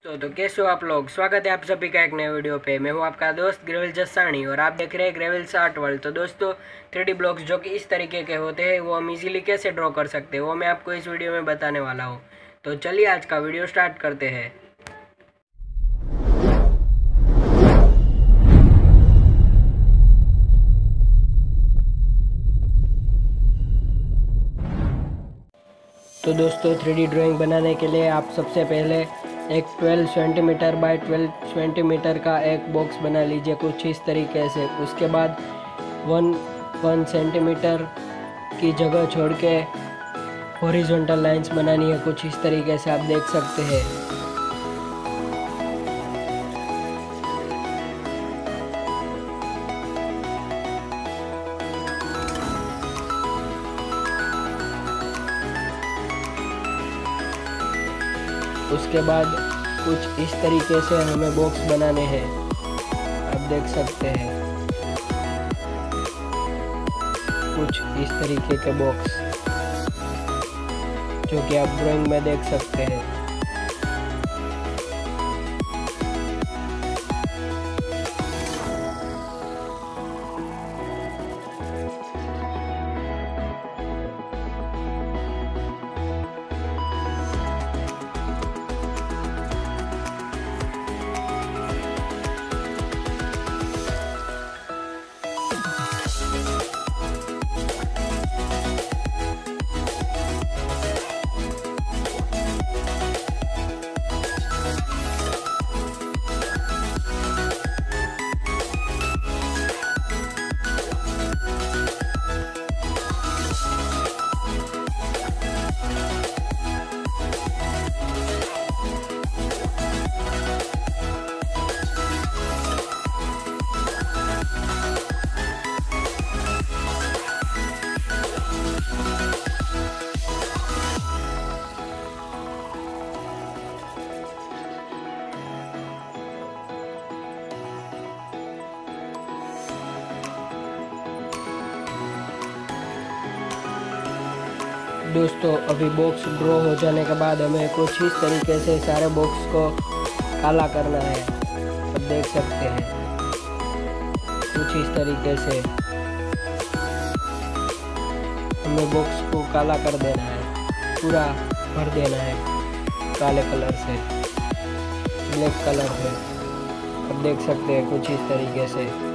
तो कैसे हो आप लोग। स्वागत है आप सभी का एक नए वीडियो पे। मैं हूं आपका दोस्त ग्रेविल जसानी और आप देख रहे हैं ग्रेविल आर्ट वर्ल्ड। तो दोस्तों 3D ब्लॉक्स जो कि इस तरीके के होते हैं वो हम इजीली कैसे ड्रॉ कर सकते हैं वो मैं आपको इस वीडियो में बताने वाला हूं। तो चलिए आज का वीडियो स्टार्ट करते हैं। तो दोस्तों 3D ड्राइंग बनाने के लिए आप सबसे पहले एक 12 सेंटीमीटर बाय 12 सेंटीमीटर का एक बॉक्स बना लीजिए कुछ इस तरीके से। उसके बाद 1 सेंटीमीटर की जगह छोड़ के हॉरिजॉन्टल लाइंस बनानी है कुछ इस तरीके से, आप देख सकते हैं। उसके बाद कुछ इस तरीके से हमें बॉक्स बनाने हैं, आप देख सकते हैं। कुछ इस तरीके के बॉक्स जो कि आप ड्राइंग में देख सकते हैं। दोस्तों अभी बॉक्स ड्रॉ हो जाने के बाद हमें कुछ इस तरीके से सारे बॉक्स को काला करना है, आप देख सकते हैं। कुछ इस तरीके से हमें बॉक्स को काला कर देना है, पूरा भर देना है काले कलर से, ब्लैक कलर से, आप देख सकते हैं कुछ इस तरीके से।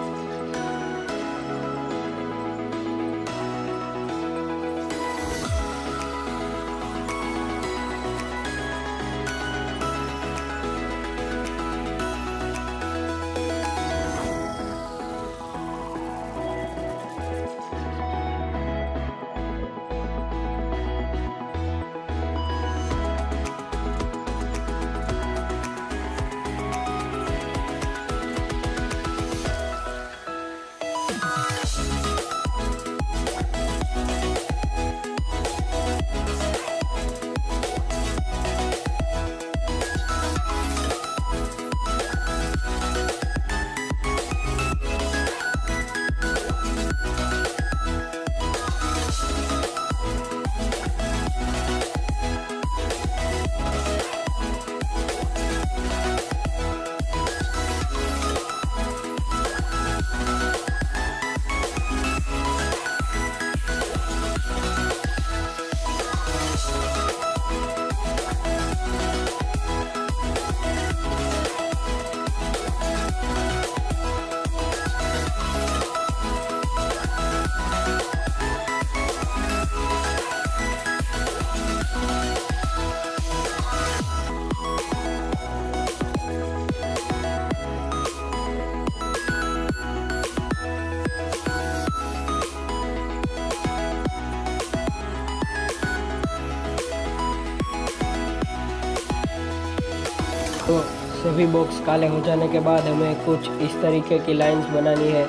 तो सभी बॉक्स काले हो जाने के बाद हमें कुछ इस तरीके की लाइंस बनानी है,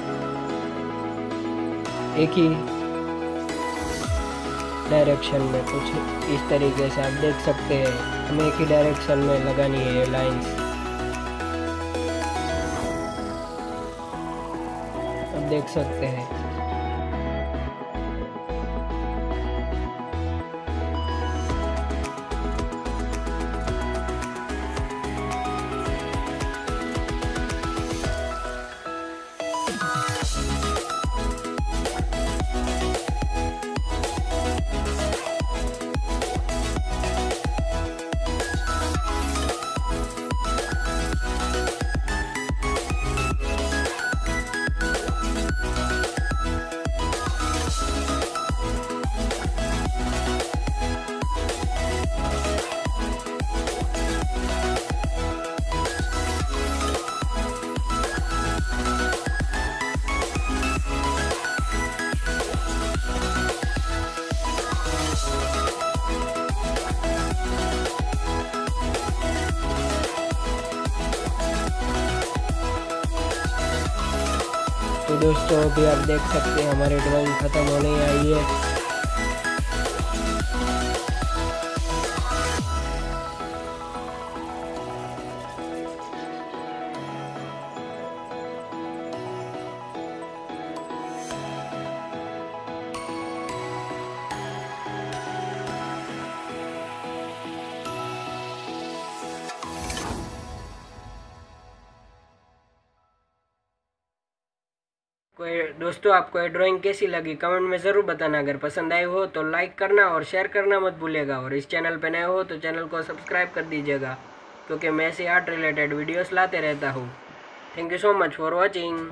एक ही डायरेक्शन में कुछ इस तरीके से, आप देख सकते हैं। हमें एक ही डायरेक्शन में लगानी है ये लाइंस, आप देख सकते हैं। तो दोस्तों अभी आप देख सकते हैं हमारी ड्राइंग ख़त्म होने आई है। कोई दोस्तों आपको ये ड्राइंग कैसी लगी कमेंट में ज़रूर बताना। अगर पसंद आई हो तो लाइक करना और शेयर करना मत भूलिएगा, और इस चैनल पे नए हो तो चैनल को सब्सक्राइब कर दीजिएगा, क्योंकि मैं ऐसे आर्ट रिलेटेड वीडियोस लाते रहता हूँ। Thank you so much for watching.